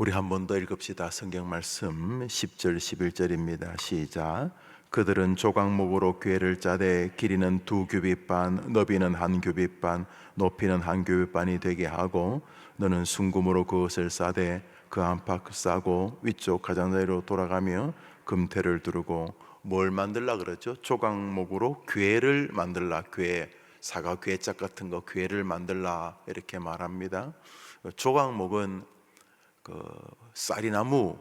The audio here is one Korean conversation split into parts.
우리 한 번 더 읽읍시다. 성경 말씀 10절 11절입니다. 시작. 그들은 조각목으로 궤를 짜되 길이는 2규빗반, 너비는 1규빗반, 높이는 1규빗반이 되게 하고 너는 순금으로 그것을 싸되 그 안팎 싸고 위쪽 가장자리로 돌아가며 금태를 두르고 뭘 만들라 그러죠? 조각목으로 궤를 만들라. 궤, 사과 궤짝 같은 거 궤를 만들라 이렇게 말합니다. 조각목은 쌀이나무,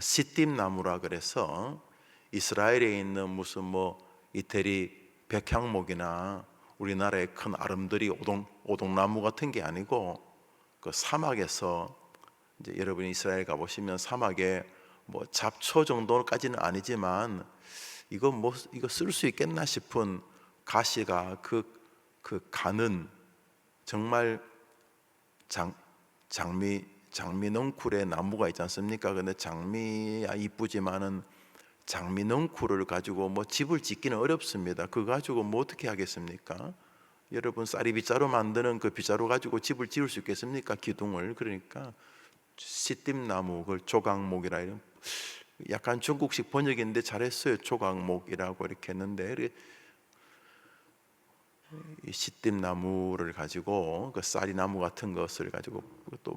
시띠나무라 그래서 이스라엘에 있는 무슨 이태리 백향목이나 우리나라의 큰 아름드리 오동나무 같은 게 아니고 그 사막에서 이제 여러분이 이스라엘 가보시면 사막에 잡초 정도까지는 아니지만 이거 쓸 수 있겠나 싶은 가시가 그 가는 정말 장미넝쿨의 나무가 있지 않습니까? 근데 장미야 이쁘지만은 장미넝쿨을 가지고 집을 짓기는 어렵습니다. 그거 가지고 어떻게 하겠습니까? 여러분 쌀이 빗자루 만드는 그 빗자루 가지고 집을 지을 수 있겠습니까? 기둥을. 그러니까 시띠나무, 그걸 조각목이라 이런 약간 중국식 번역인데 잘했어요. 조각목이라고 이렇게 했는데 이 시띠나무를 가지고 그 쌀이나무 같은 것을 가지고 또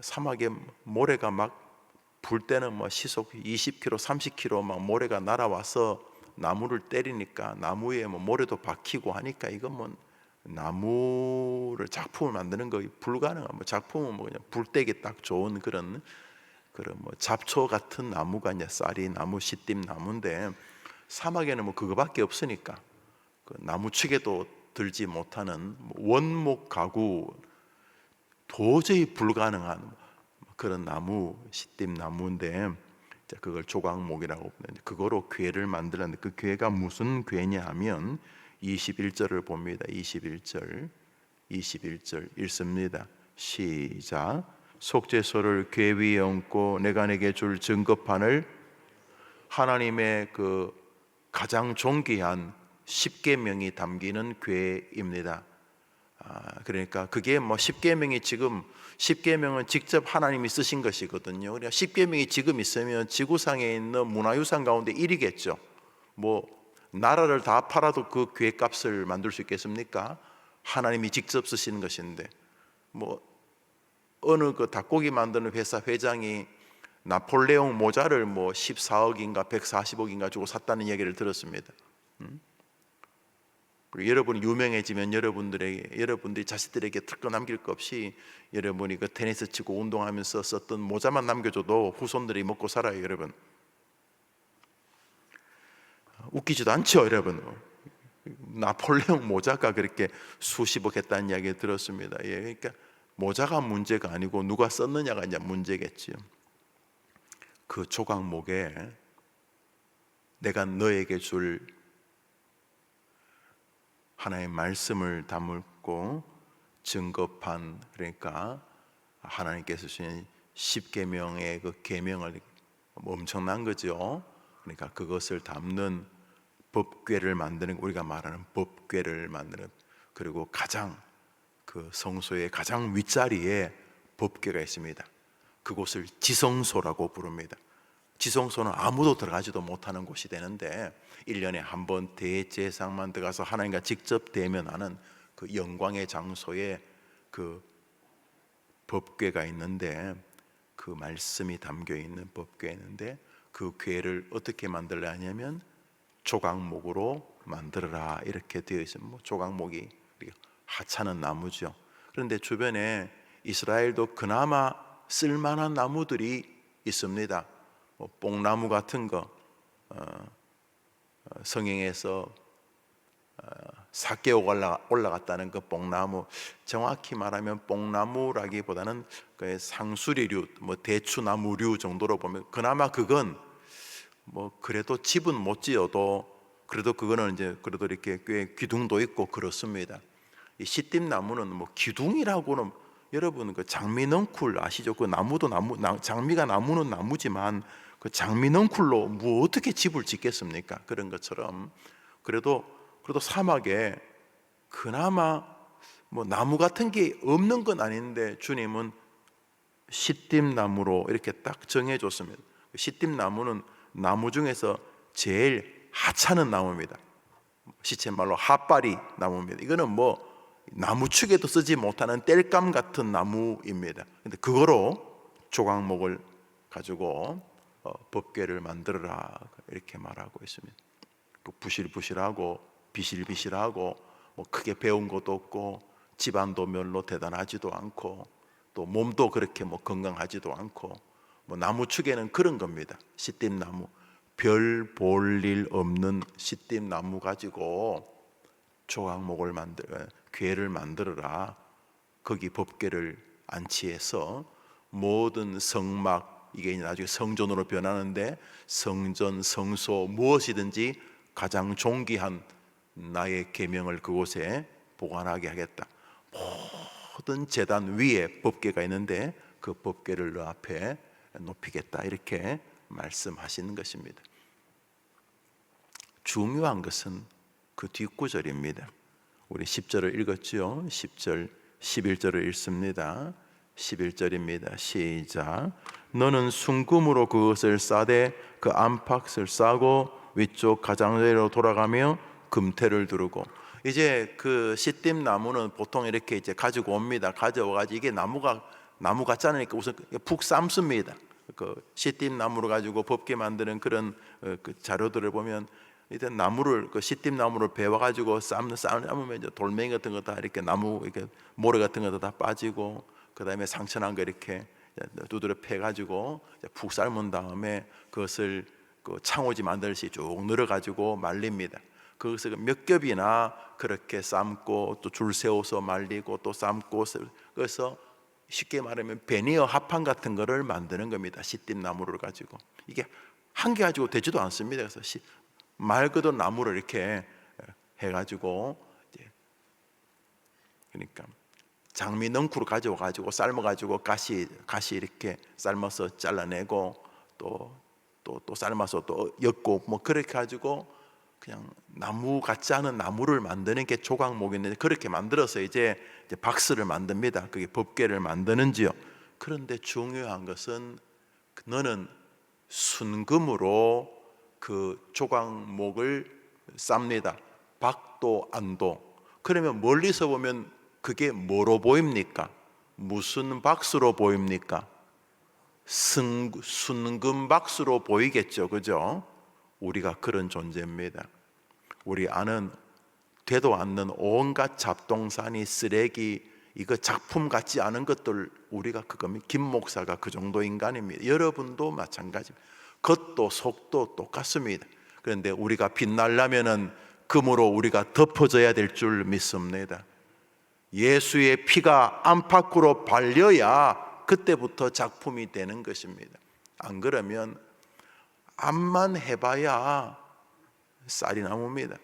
사막에 모래가 막 불 때는 시속 20km, 30km 막 모래가 날아와서 나무를 때리니까 나무에 모래도 박히고 하니까 이건 나무를 작품을 만드는 거 불가능한 작품은 그냥 불 떼기 딱 좋은 그런 잡초 같은 나무가 이제 쌀이 나무, 시띠나무인데 사막에는 그거밖에 없으니까 그 나무축에도 들지 못하는 원목 가구 도저히 불가능한 그런 나무, 시띠나무인데 그걸 조각목이라고 부르는데 그거로 궤를 만들었는데 그 궤가 무슨 궤냐 하면 21절을 봅니다. 21절 읽습니다. 시작. 속죄소를 궤 위에 얹고 내가 내게 줄 증거판을 하나님의 그 가장 존귀한 십계명이 담기는 궤입니다. 그러니까 그게 십계명이 지금 십계명은 직접 하나님이 쓰신 것이거든요. 그러니까 십계명이 지금 있으면 지구상에 있는 문화유산 가운데 1위겠죠. 나라를 다 팔아도 그 궤값을 만들 수 있겠습니까? 하나님이 직접 쓰시는 것인데 어느 그 닭고기 만드는 회사 회장이 나폴레옹 모자를 14억인가 140억인가 주고 샀다는 얘기를 들었습니다. 여러분이 유명해지면 여러분들이 자식들에게 특권 남길 것 없이 여러분이 그 테니스 치고 운동하면서 썼던 모자만 남겨줘도 후손들이 먹고 살아요. 여러분 웃기지도 않죠. 여러분 나폴레옹 모자가 그렇게 수십억 했다는 이야기 들었습니다. 그러니까 모자가 문제가 아니고 누가 썼느냐가 이제 문제겠지요. 그 조각목에 내가 너에게 줄 하나의 말씀을 담고 증거판, 그러니까 하나님께서 주신 십계명의 그 계명을 엄청난 거죠. 그러니까 그것을 담는 법궤를 만드는, 우리가 말하는 법궤를 만드는, 그리고 가장 그 성소의 가장 윗자리에 법궤가 있습니다. 그곳을 지성소라고 부릅니다. 지성소는 아무도 들어가지도 못하는 곳이 되는데 1년에 한 번 대제사장만 들어가서 하나님과 직접 대면하는 그 영광의 장소에 그 법궤가 있는데 그 말씀이 담겨 있는 법궤가 있는데 그 궤를 어떻게 만들려 하냐면 조각목으로 만들어라 이렇게 되어 있습니다. 조각목이 하찮은 나무죠. 그런데 주변에 이스라엘도 그나마 쓸만한 나무들이 있습니다. 뽕나무 같은 거 성경에서 사개옥 올라갔다는 그 뽕나무, 정확히 말하면 뽕나무라기보다는 그 상수리류, 대추나무류 정도로 보면 그나마 그건 그래도 집은 못 지어도 그래도 그거는 이제 그래도 이렇게 꽤 기둥도 있고 그렇습니다. 이 시띠나무는 기둥이라고는 여러분 그 장미넝쿨 아시죠? 그 나무도 장미가 나무는 나무지만 그 장미넝쿨로 어떻게 집을 짓겠습니까? 그런 것처럼 그래도 사막에 그나마 나무 같은 게 없는 건 아닌데 주님은 시띠나무로 이렇게 딱 정해줬습니다. 시띠나무는 나무 중에서 제일 하찮은 나무입니다. 시체말로 핫바리 나무입니다. 이거는 뭐 나무축에도 쓰지 못하는 땔감 같은 나무입니다. 근데 그거로 조각목을 가지고 법궤를 만들어라 이렇게 말하고 있습니다. 부실부실하고 비실비실하고 뭐 크게 배운 것도 없고 집안도 별로 대단하지도 않고 또 몸도 그렇게 뭐 건강하지도 않고 뭐 나무축에는 그런 겁니다. 시띠나무, 별 볼 일 없는 시띠나무 가지고 조각목을 궤를 만들어라. 거기 법궤를 안치해서 모든 성막, 이게 나중에 성전으로 변하는데 성전, 성소 무엇이든지 가장 존귀한 나의 계명을 그곳에 보관하게 하겠다. 모든 제단 위에 법궤가 있는데 그 법궤를 너 앞에 높이겠다 이렇게 말씀하시는 것입니다. 중요한 것은 그 뒷구절입니다. 우리 10절을 읽었지요. 10절, 11절을 읽습니다. 11절입니다. 시작. 너는 순금으로 그것을 싸되 그 안팎을 싸고 위쪽 가장자리로 돌아가며 금태를 두르고. 이제 그 시띠나무는 보통 이렇게 이제 가지고 옵니다. 가져와가지고 이게 나무 같지 않으니까 우선 푹 삶습니다. 그 시띠나무로 가지고 법궤 만드는 그런 그 자료들을 보면 일단 나무를 그 시띠나무를 베와 가지고 삶으면 이제 돌멩이 같은 거 다 이렇게 나무 이렇게 모래 같은 것도 다 빠지고 그다음에 상처난 거 이렇게 두드려 패 가지고 푹 삶은 다음에 그것을 그 창호지 만들듯이 쭉 늘어 가지고 말립니다. 그것을 몇 겹이나 그렇게 삶고 또 줄 세워서 말리고 또 삶고 그래서 쉽게 말하면 베니어 합판 같은 거를 만드는 겁니다. 시띠나무를 가지고 이게 한 개 가지고 되지도 않습니다. 그래서 말 그대로 나무를 이렇게 해가지고 그러니까 장미 넝쿨을 가져와가지고 삶아가지고 가시 이렇게 삶아서 잘라내고 또 삶아서 또 엮고 뭐 그렇게 가지고 그냥 나무 같지 않은 나무를 만드는 게 조각목인데 그렇게 만들어서 이제 박스를 만듭니다. 그게 법궤를 만드는지요. 그런데 중요한 것은 너는 순금으로 그 조각목을 쌉니다. 박도 안도. 그러면 멀리서 보면 그게 뭐로 보입니까? 무슨 박수로 보입니까? 순금 박수로 보이겠죠. 그죠? 우리가 그런 존재입니다. 우리 안은 되도 않는 온갖 잡동사니 쓰레기 이거 작품 같지 않은 것들 우리가 그겁니다. 김 목사가 그 정도 인간입니다. 여러분도 마찬가지입니다. 겉도 속도 똑같습니다. 그런데 우리가 빛나려면은 금으로 우리가 덮어져야 될 줄 믿습니다. 예수의 피가 안팎으로 발려야 그때부터 작품이 되는 것입니다. 안 그러면 암만 해봐야 쌀이나무입니다.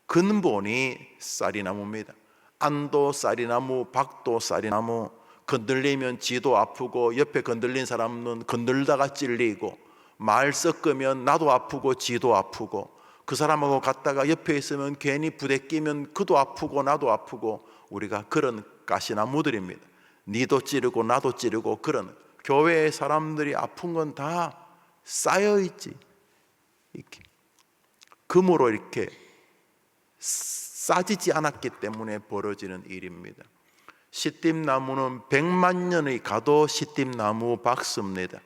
근본이 쌀이나무입니다. 안도 쌀이나무, 박도 쌀이나무. 건들리면 지도 아프고 옆에 건들린 사람은 건들다가 찔리고 말 섞으면 나도 아프고 지도 아프고 그 사람하고 갔다가 옆에 있으면 괜히 부대끼면 그도 아프고 나도 아프고 우리가 그런 가시나무들입니다. 니도 찌르고 나도 찌르고 그런 교회의 사람들이 아픈 건 다 쌓여있지. 이렇게 금으로 이렇게 싸지지 않았기 때문에 벌어지는 일입니다. 시띠나무는 100만 년이 가도 시띠나무 박습니다.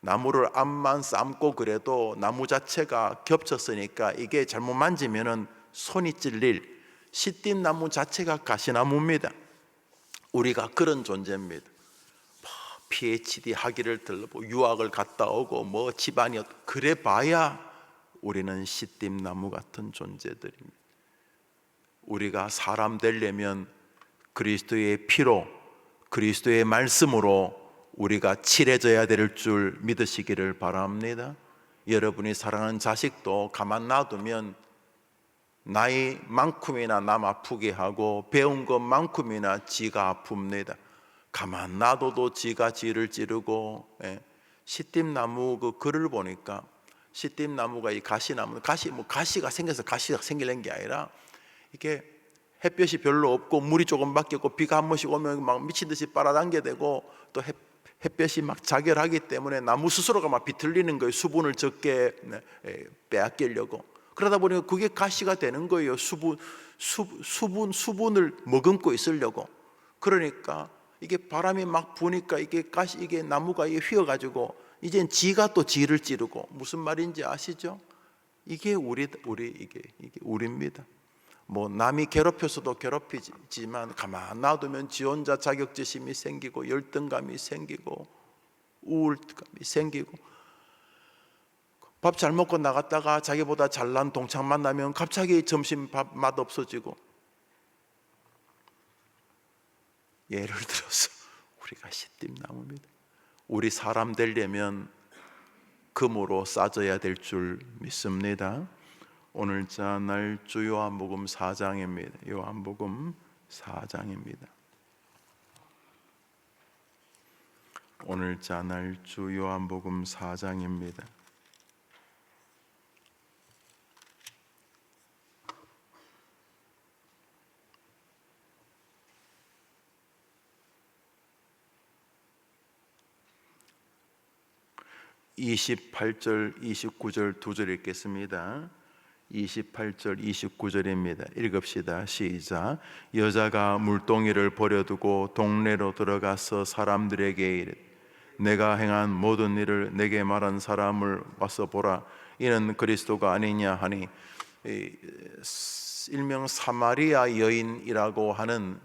나무를 암만 삶고 그래도 나무 자체가 겹쳤으니까 이게 잘못 만지면은 손이 찔릴 시띠나무 자체가 가시나무입니다. 우리가 그런 존재입니다. PhD 학위를 들고 유학을 갔다 오고 뭐 집안이 그래 봐야 우리는 시띠나무 같은 존재들입니다. 우리가 사람 되려면 그리스도의 피로 그리스도의 말씀으로 우리가 칠해져야 될 줄 믿으시기를 바랍니다. 여러분이 사랑하는 자식도 가만 놔두면 나이만큼이나 남 아프게 하고 배운 것만큼이나 지가 아픕니다. 가만 놔둬도 지가 지를 찌르고. 시띠나무 그 글을 보니까 시띠나무가 이 가시나무 가시가 생겨서 가시가 생기는 게 아니라 이게 햇볕이 별로 없고 물이 조금밖에 없고 비가 한 번씩 오면 막 미친 듯이 빨아당겨 되고 또 햇볕이 막 자결하기 때문에 나무 스스로가 막 비틀리는 거예요. 수분을 적게 빼앗기려고. 그러다 보니까 그게 가시가 되는 거예요. 수분을 머금고 있으려고. 그러니까 이게 바람이 막 부니까 이게 이게 나무가 휘어가지고 이젠 지가 또 지를 찌르고. 무슨 말인지 아시죠? 이게 이게 우리입니다. 뭐 남이 괴롭혀서도 괴롭히지만 가만 놔두면 지 혼자 자격지심이 생기고 열등감이 생기고 우울감이 생기고, 밥 잘 먹고 나갔다가 자기보다 잘난 동창 만나면 갑자기 점심 밥 맛 없어지고. 예를 들어서 우리가 시띠나무입니다. 우리 사람 되려면 금으로 싸져야 될 줄 믿습니다. 오늘자 날주 요한복음 4장입니다. 요한복음 4장입니다. 오늘자 날주 요한복음 4장입니다. (28절) (29절) 두 절 읽겠습니다. 28절 29절입니다. 읽읍시다. 시작. 여자가 물동이를 버려두고 동네로 들어가서 사람들에게 이르되 내가 행한 모든 일을 내게 말한 사람을 와서 보라. 이는 그리스도가 아니냐 하니, 일명 사마리아 여인이라고 하는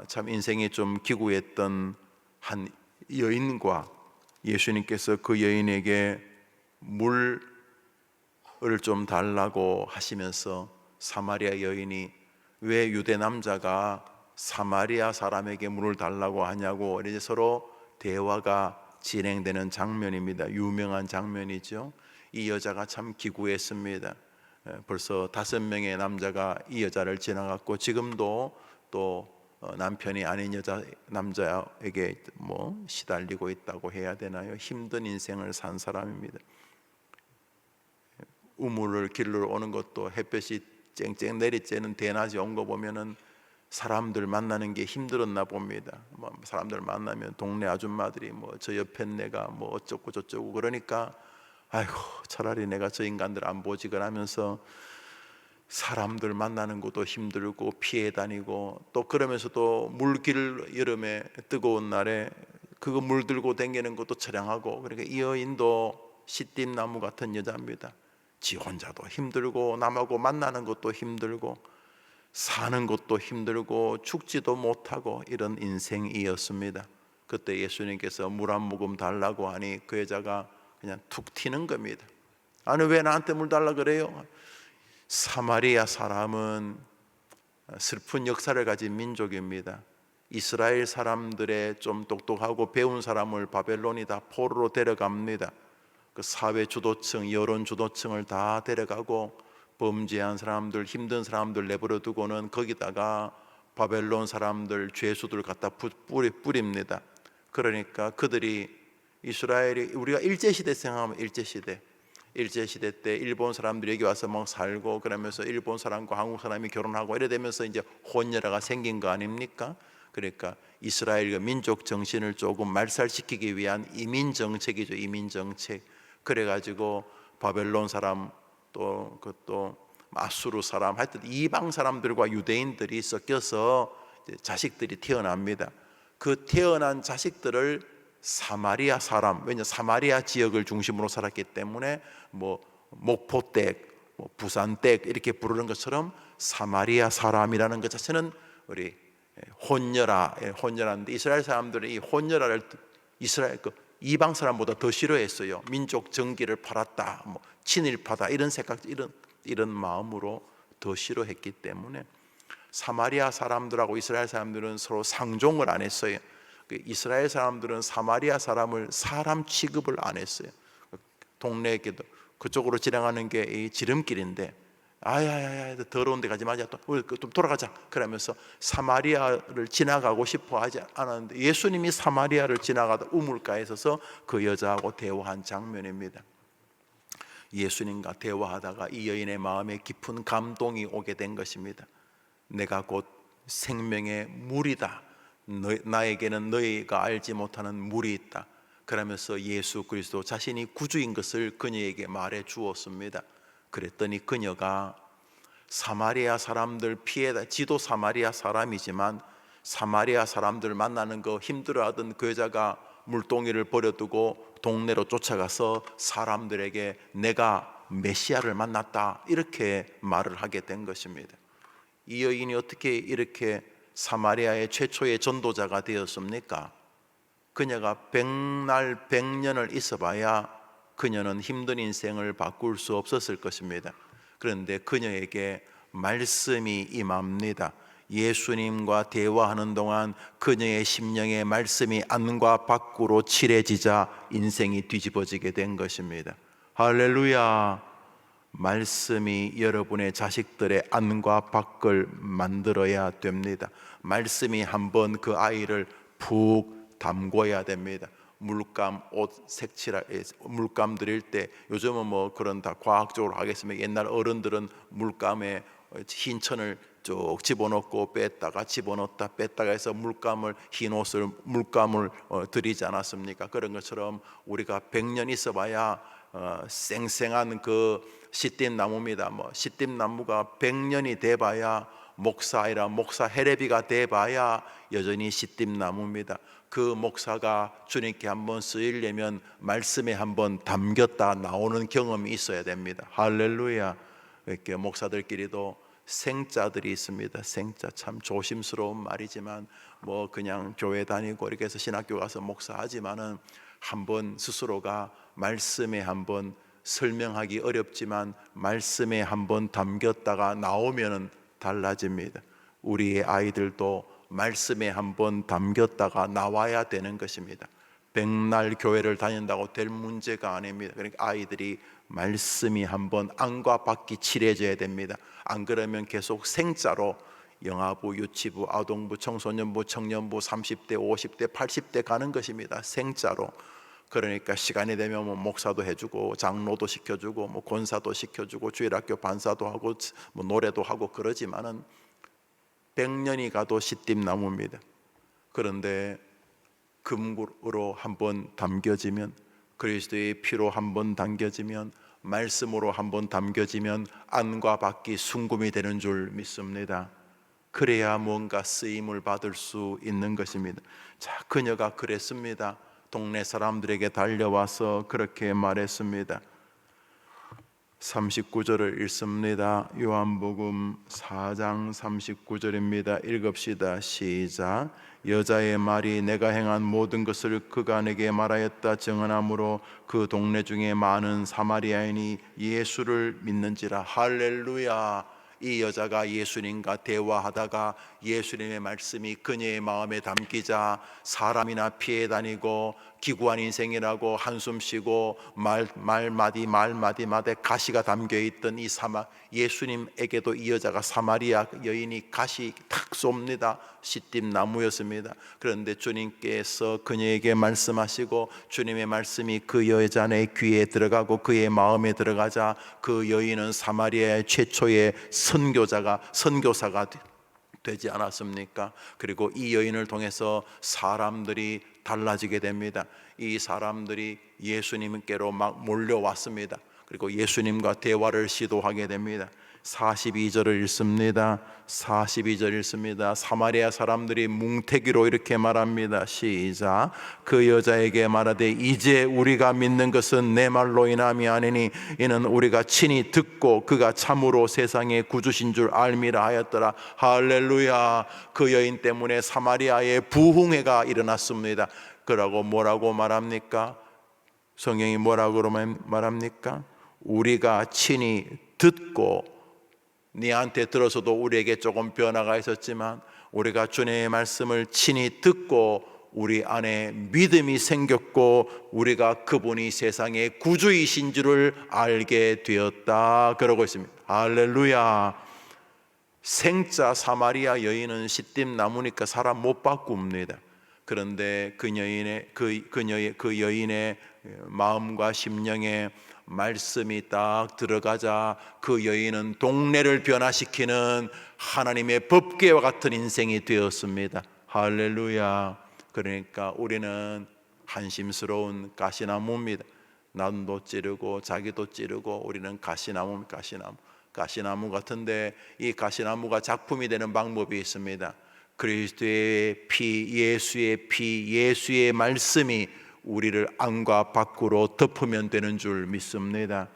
참 인생이 좀 기구했던 한 여인과 예수님께서 그 여인에게 물을 좀 달라고 하시면서 사마리아 여인이 왜 유대 남자가 사마리아 사람에게 물을 달라고 하냐고 이제 서로 대화가 진행되는 장면입니다. 유명한 장면이죠. 이 여자가 참 기구했습니다. 벌써 5명의 남자가 이 여자를 지나갔고 지금도 또 남편이 아닌 남자에게 시달리고 있다고 해야 되나요? 힘든 인생을 산 사람입니다. 우물을 길러 오는 것도 햇볕이 쨍쨍 내리쬐는 대낮에 온 거 보면은 사람들 만나는 게 힘들었나 봅니다. 사람들 만나면 동네 아줌마들이 저 옆엔 내가 어쩌고 저쩌고 그러니까 아이고 차라리 내가 저 인간들 안 보지 그러면서 사람들 만나는 것도 힘들고 피해 다니고, 또 그러면서도 물길 여름에 뜨거운 날에 그거 물 들고 다니는 것도 처량하고. 그러니까 이 여인도 시띠나무 같은 여자입니다. 지 혼자도 힘들고 남하고 만나는 것도 힘들고 사는 것도 힘들고 죽지도 못하고 이런 인생이었습니다. 그때 예수님께서 물 한 모금 달라고 하니 그 여자가 그냥 툭 튀는 겁니다. 아니 왜 나한테 물 달라 그래요? 사마리아 사람은 슬픈 역사를 가진 민족입니다. 이스라엘 사람들의 좀 똑똑하고 배운 사람을 바벨론이 다 포로로 데려갑니다. 그 사회 주도층, 여론 주도층을 다 데려가고 범죄한 사람들, 힘든 사람들 내버려 두고는 거기다가 바벨론 사람들, 죄수들 갖다 뿌립니다. 그러니까 그들이 이스라엘이, 우리가 일제시대 생각하면 일제시대 때 일본 사람들이 여기 와서 막 살고 그러면서 일본 사람과 한국 사람이 결혼하고 이래 되면서 이제 혼혈아가 생긴 거 아닙니까? 그러니까 이스라엘의 민족 정신을 조금 말살시키기 위한 이민 정책이죠. 이민 정책. 그래가지고 바벨론 사람 또 아수르 사람, 하여튼 이방 사람들과 유대인들이 섞여서 자식들이 태어납니다. 그 태어난 자식들을 사마리아 사람, 왜냐 사마리아 지역을 중심으로 살았기 때문에 목포댁, 부산댁 이렇게 부르는 것처럼 사마리아 사람이라는 것 자체는 우리 혼혈아인데, 이스라엘 사람들은 이 혼혈아를 이스라엘 이방 사람보다 더 싫어했어요. 민족 정기를 팔았다, 친일파다 이런 생각, 이런 마음으로 더 싫어했기 때문에 사마리아 사람들하고 이스라엘 사람들은 서로 상종을 안 했어요. 이스라엘 사람들은 사마리아 사람을 사람 취급을 안 했어요. 동네에도 그쪽으로 지나가는 게 이 지름길인데 아야야야 더러운 데 가지 마자, 좀 돌아가자 그러면서 사마리아를 지나가고 싶어 하지 않았는데 예수님이 사마리아를 지나가다 우물가에 서서 그 여자하고 대화한 장면입니다. 예수님과 대화하다가 이 여인의 마음에 깊은 감동이 오게 된 것입니다. 내가 곧 생명의 물이다. 나에게는 너희가 알지 못하는 물이 있다. 그러면서 예수 그리스도 자신이 구주인 것을 그녀에게 말해 주었습니다. 그랬더니 그녀가 사마리아 사람들 지도 사마리아 사람이지만 사마리아 사람들 만나는 거 힘들어하던 그 여자가 물동이를 버려두고 동네로 쫓아가서 사람들에게 내가 메시아를 만났다 이렇게 말을 하게 된 것입니다. 이 여인이 어떻게 이렇게 사마리아의 최초의 전도자가 되었습니까? 그녀가 백날 백년을 있어봐야 그녀는 힘든 인생을 바꿀 수 없었을 것입니다. 그런데 그녀에게 말씀이 임합니다. 예수님과 대화하는 동안 그녀의 심령에 말씀이 안과 밖으로 칠해지자 인생이 뒤집어지게 된 것입니다. 할렐루야. 말씀이 여러분의 자식들의 안과 밖을 만들어야 됩니다. 말씀이 한번 그 아이를 푹 담궈야 됩니다. 물감, 옷 물감 드릴 때 요즘은 뭐 그런 다 과학적으로 하겠습니다. 옛날 어른들은 물감에 흰 천을 쭉 집어넣고 뺐다가 집어넣었다 뺐다가 해서 흰 옷을 물감을 드리지 않았습니까? 그런 것처럼 우리가 100년 있어봐야 생생한 그 시띠나무입니다. 시띠나무가 100년이 돼봐야 목사 헤레비가 돼봐야 여전히 시띠나무입니다. 그 목사가 주님께 한번 쓰이려면 말씀에 한번 담겼다 나오는 경험이 있어야 됩니다. 할렐루야. 이렇게 목사들끼리도 생자들이 있습니다. 생자 참 조심스러운 말이지만 뭐 그냥 교회 다니고 이렇게 해서 신학교 가서 목사하지만은 한번 스스로가 말씀에 한번 설명하기 어렵지만 말씀에 한번 담겼다가 나오면은 달라집니다. 우리의 아이들도 말씀에 한번 담겼다가 나와야 되는 것입니다. 백날 교회를 다닌다고 될 문제가 아닙니다. 그러니까 아이들이 말씀이 한번 안과 밖이 칠해져야 됩니다. 안 그러면 계속 생자로 영아부, 유치부, 아동부, 청소년부, 청년부 30대, 50대, 80대 가는 것입니다. 생자로. 그러니까 시간이 되면 뭐 목사도 해주고 장로도 시켜주고 뭐 권사도 시켜주고 주일학교 반사도 하고 뭐 노래도 하고 그러지만은 100년이 가도 시띠나무입니다. 그런데 금으로 한번 담겨지면 그리스도의 피로 한번 담겨지면 말씀으로 한번 담겨지면 안과 밖이 순금이 되는 줄 믿습니다. 그래야 뭔가 쓰임을 받을 수 있는 것입니다. 자, 그녀가 그랬습니다. 동네 사람들에게 달려와서 그렇게 말했습니다. 39절을 읽습니다. 요한복음 4장 39절입니다. 읽읍시다. 시작. 여자의 말이 내가 행한 모든 것을 그가 내게 말하였다 증언하므로 그 동네 중에 많은 사마리아인이 예수를 믿는지라. 할렐루야. 이 여자가 예수님과 대화하다가 예수님의 말씀이 그녀의 마음에 담기자 사람이나 피해 다니고 기구한 인생이라고 한숨 쉬고 말마디마다 가시가 담겨있던 예수님에게도 이 여자가 사마리아 여인이 가시 탁 쏩니다. 시띠나무였습니다. 그런데 주님께서 그녀에게 말씀하시고 주님의 말씀이 그 여자의 귀에 들어가고 그의 마음에 들어가자 그 여인은 사마리아의 최초의 선교사가 되지 않았습니까? 그리고 이 여인을 통해서 사람들이 달라지게 됩니다. 이 사람들이 예수님께로 막 몰려왔습니다. 그리고 예수님과 대화를 시도하게 됩니다. 42절을 읽습니다. 42절 읽습니다. 사마리아 사람들이 뭉태기로 이렇게 말합니다. 시작. 그 여자에게 말하되 이제 우리가 믿는 것은 내 말로 인함이 아니니 이는 우리가 친히 듣고 그가 참으로 세상의 구주신 줄 알미라 하였더라. 할렐루야. 그 여인 때문에 사마리아에 부흥회가 일어났습니다. 그러고 뭐라고 말합니까? 성경이 뭐라고 말합니까? 우리가 친히 듣고 네한테 들어서도 우리에게 조금 변화가 있었지만 우리가 주님의 말씀을 친히 듣고 우리 안에 믿음이 생겼고 우리가 그분이 세상의 구주이신 줄을 알게 되었다 그러고 있습니다. 할렐루야. 생자 사마리아 여인은 시띠나무니까 사람 못 바꿉니다. 그런데 그 여인의 마음과 심령에 말씀이 딱 들어가자 그 여인은 동네를 변화시키는 하나님의 법궤와 같은 인생이 되었습니다. 할렐루야. 그러니까 우리는 한심스러운 가시나무입니다. 남도 찌르고 자기도 찌르고 우리는 가시나무 같은데, 이 가시나무가 작품이 되는 방법이 있습니다. 그리스도의 피, 예수의 피, 예수의 말씀이 우리를 안과 밖으로 덮으면 되는 줄 믿습니다.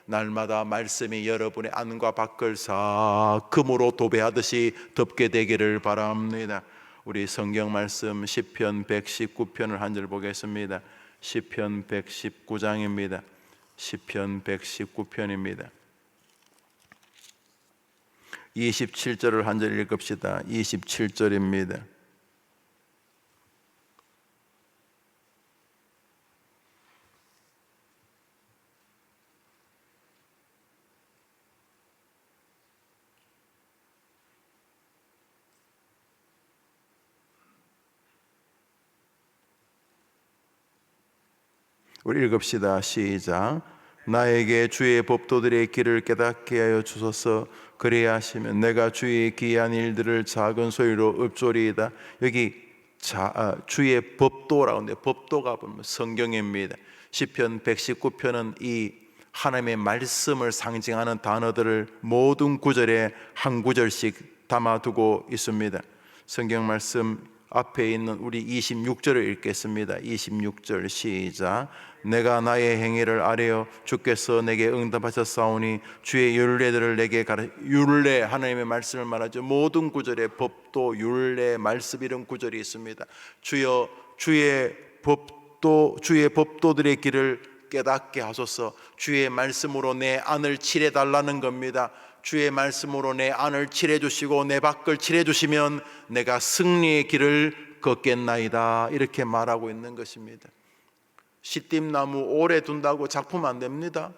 날마다 말씀이 여러분의 안과 밖을 싹 금으로 도배하듯이 덮게 되기를 바랍니다. 우리 성경 말씀 시편 119편을 한 절 보겠습니다. 시편 119장입니다. 시편 119편입니다. 27절을 한 절 읽읍시다. 27절입니다. 우리 읽읍시다. 시작. 나에게 주의 법도들의 길을 깨닫게 하여 주소서. 그래야 하시면 내가 주의 기이한 일들을 작은 소리로 읊조리이다. 여기 주의 법도라고 하는데, 법도가 보면 성경입니다. 시편 119편은 이 하나님의 말씀을 상징하는 단어들을 모든 구절에 한 구절씩 담아두고 있습니다. 성경 말씀 앞에 있는 우리 26절을 읽겠습니다. 26절 시작. 내가 나의 행위를 아뢰어 주께서 내게 응답하셨사오니 주의 율례들을 내게 율례, 하나님의 말씀을 말하죠. 모든 구절에 법도, 율례, 말씀 이런 구절이 있습니다. 주여 주의 법도들의 길을 깨닫게 하소서. 주의 말씀으로 내 안을 칠해 달라는 겁니다. 주의 말씀으로 내 안을 칠해 주시고 내 밖을 칠해 주시면 내가 승리의 길을 걷겠나이다. 이렇게 말하고 있는 것입니다. 시띠나무 오래 둔다고 작품 안 됩니다.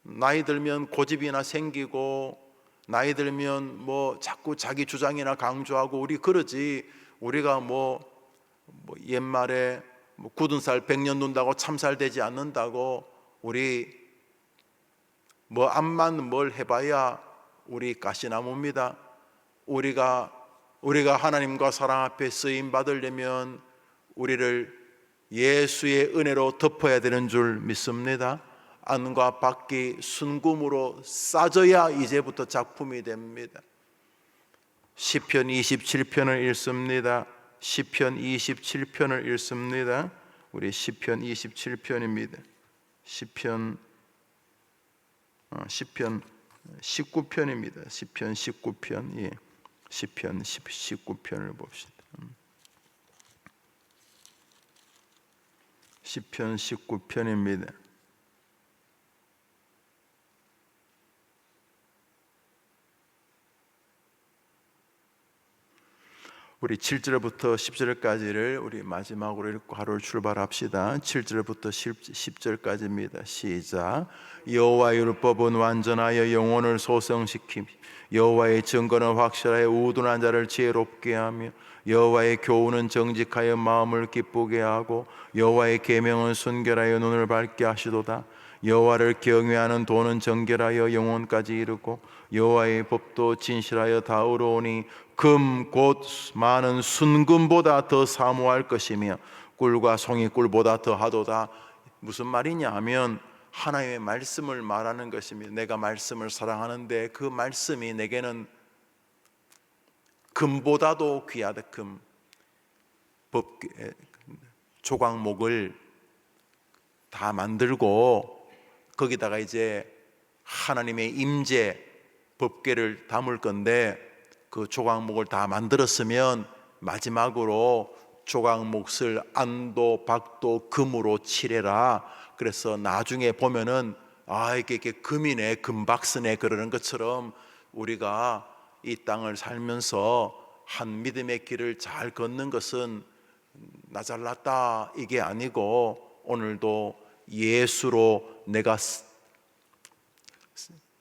나이 들면 고집이나 생기고, 나이 들면 뭐 자꾸 자기 주장이나 강조하고 우리 그러지. 우리가 뭐 옛말에 굳은 살 100년 둔다고 참살 되지 않는다고, 우리 뭐 암만 뭘 해봐야 우리 가시나무입니다. 우리가 하나님과 사랑 앞에 쓰임 받으려면 우리를 예수의 은혜로 덮어야 되는 줄 믿습니다. 안과 밖이 순금으로 싸져야 이제부터 작품이 됩니다. 시편 27편을 읽습니다. 시편 27편을 읽습니다. 우리 시편 27편입니다. 시편 19편입니다. 시편 19편. 예. 시편 19편을 봅시다. 시편 19편입니다. 우리 7절부터 10절까지를 우리 마지막으로 읽고 하루를 출발합시다. 7절부터 10절까지입니다. 시작. 여호와의 율법은 완전하여 영혼을 소성시키며 여호와의 증거는 확실하여 우둔한 자를 지혜롭게 하며 여호와의 교훈은 정직하여 마음을 기쁘게 하고 여호와의 계명은 순결하여 눈을 밝게 하시도다. 여호와를 경외하는 도는 정결하여 영혼까지 이르고 여호와의 법도 진실하여 다으로오니 금 곧 많은 순금보다 더 사모할 것이며 꿀과 송이꿀보다 더 하도다. 무슨 말이냐 하면 하나님의 말씀을 말하는 것입니다. 내가 말씀을 사랑하는데 그 말씀이 내게는 금보다도 귀하다. 금 조각목을 다 만들고 거기다가 이제 하나님의 임재 법궤를 담을 건데, 그 조각목을 다 만들었으면 마지막으로 조각목을 안도 박도 금으로 칠해라. 그래서 나중에 보면은 이게 금이네, 금박스네 그러는 것처럼 우리가 이 땅을 살면서 한 믿음의 길을 잘 걷는 것은 나 잘났다 이게 아니고, 오늘도 예수로 내가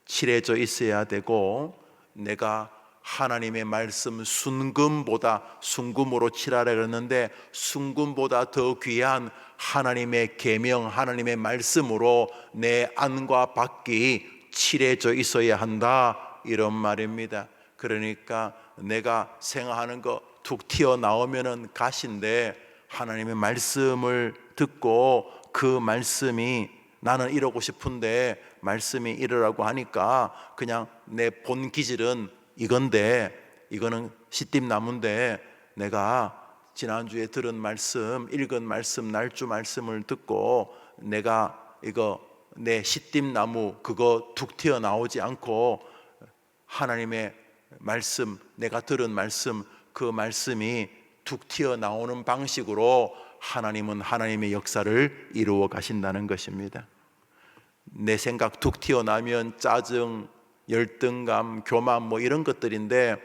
칠해져 있어야 되고, 내가 하나님의 말씀 순금으로 칠하라 그랬는데 순금보다 더 귀한 하나님의 계명, 하나님의 말씀으로 내 안과 밖이 칠해져 있어야 한다, 이런 말입니다. 그러니까 내가 생각하는 거 툭 튀어나오면은 가시인데 하나님의 말씀을 듣고 그 말씀이 나는 이러고 싶은데 말씀이 이러라고 하니까 그냥 내 본 기질은 이건데, 이거는 시띠나무인데 내가 지난주에 들은 말씀, 읽은 말씀, 날주 말씀을 듣고 내가 이거 내 시띠나무 그거 툭 튀어나오지 않고 하나님의 말씀, 내가 들은 말씀, 그 말씀이 툭 튀어나오는 방식으로 하나님은 하나님의 역사를 이루어 가신다는 것입니다. 내 생각 툭 튀어나오면 짜증, 열등감, 교만 뭐 이런 것들인데,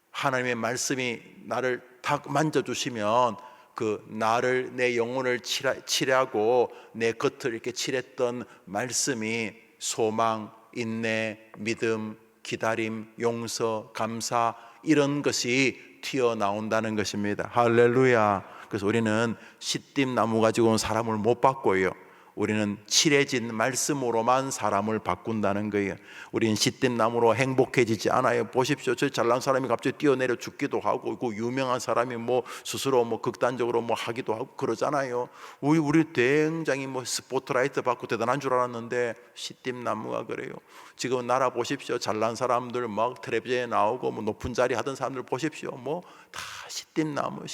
하나님의 말씀이 나를 탁 만져주시면 그 나를, 내 영혼을 칠하고 내 겉을 이렇게 칠했던 말씀이 소망, 인내, 믿음, 기다림, 용서, 감사 이런 것이 튀어나온다는 것입니다. 할렐루야. 그래서 우리는 시띠나무 가지고는 사람을 못 바꿔요. 우리는 칠해진 말씀으로만 사람을 바꾼다는 거예요. 우리는 시띠나무로 행복해지지 않아요. 보십시오. 저 잘난 사람이 갑자기 뛰어내려 죽기도 하고, 그 유명한 사람이 뭐 스스로 뭐 극단적으로 뭐 하기도 하고 그러잖아요. 우리 굉장히 뭐 스포트라이트 받고 대단한 줄 알았는데 시띠나무가 그래요. 지금 나라 보십시오. 잘난 사람들 막 텔레비전에 나오고 뭐 높은 자리 하던 사람들 보십시오. 뭐 다 시띠나무.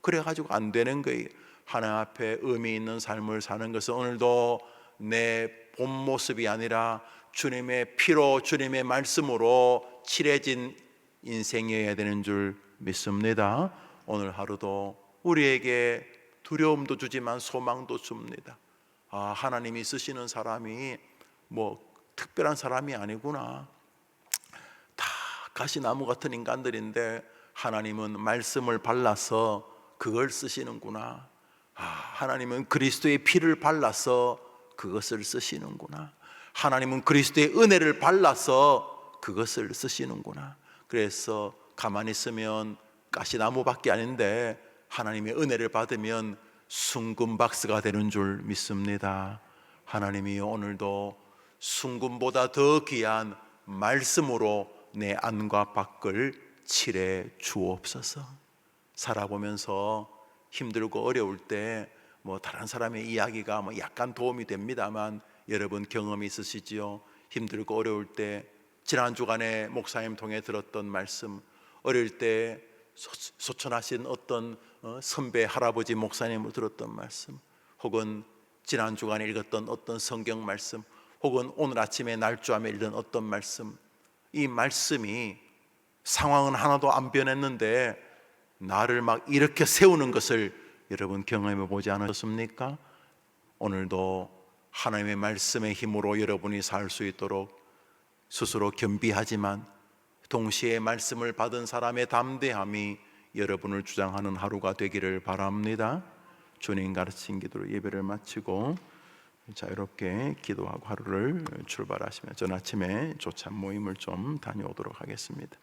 그래가지고 안 되는 거예요. 하나님 앞에 의미 있는 삶을 사는 것은 오늘도 내 본 모습이 아니라 주님의 피로, 주님의 말씀으로 칠해진 인생이어야 되는 줄 믿습니다. 오늘 하루도 우리에게 두려움도 주지만 소망도 줍니다. 하나님이 쓰시는 사람이 뭐 특별한 사람이 아니구나. 다 가시나무 같은 인간들인데 하나님은 말씀을 발라서 그걸 쓰시는구나. 하나님은 그리스도의 피를 발라서 그것을 쓰시는구나. 하나님은 그리스도의 은혜를 발라서 그것을 쓰시는구나. 그래서 가만히 있으면 가시나무밖에 아닌데 하나님의 은혜를 받으면 순금박스가 되는 줄 믿습니다. 하나님이 오늘도 순금보다 더 귀한 말씀으로 내 안과 밖을 칠해 주옵소서. 살아보면서 힘들고 어려울 때 뭐 다른 사람의 이야기가 뭐 약간 도움이 됩니다만 여러분 경험이 있으시지요? 힘들고 어려울 때 지난 주간에 목사님 통해 들었던 말씀, 어릴 때 소천하신 어떤 선배 할아버지 목사님을 들었던 말씀, 혹은 지난 주간에 읽었던 어떤 성경 말씀, 혹은 오늘 아침에 날조함에 읽은 어떤 말씀, 이 말씀이 상황은 하나도 안 변했는데 나를 막 이렇게 세우는 것을 여러분 경험해 보지 않으셨습니까? 오늘도 하나님의 말씀의 힘으로 여러분이 살 수 있도록 스스로 겸비하지만 동시에 말씀을 받은 사람의 담대함이 여러분을 주장하는 하루가 되기를 바랍니다. 주님 가르친 기도로 예배를 마치고 자유롭게 기도하고 하루를 출발하시면 전 아침에 조찬 모임을 좀 다녀오도록 하겠습니다.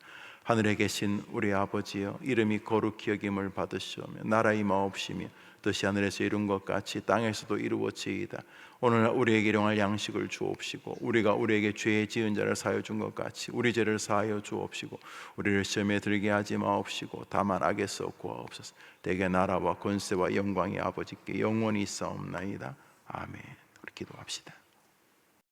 하늘에 계신 우리 아버지여, 이름이 거룩히 여김을 받으시오며 나라의 마옵시며 뜻이 하늘에서 이룬 것 같이 땅에서도 이루어지이다. 오늘 우리에게 일용할 양식을 주옵시고 우리가 우리에게 죄 지은 자를 사하여 준 것 같이 우리 죄를 사하여 주옵시고 우리를 시험에 들게 하지 마옵시고 다만 악에서 구하옵소서. 대개 나라와 권세와 영광이 아버지께 영원히 있사옵나이다. 아멘. 우리 기도합시다.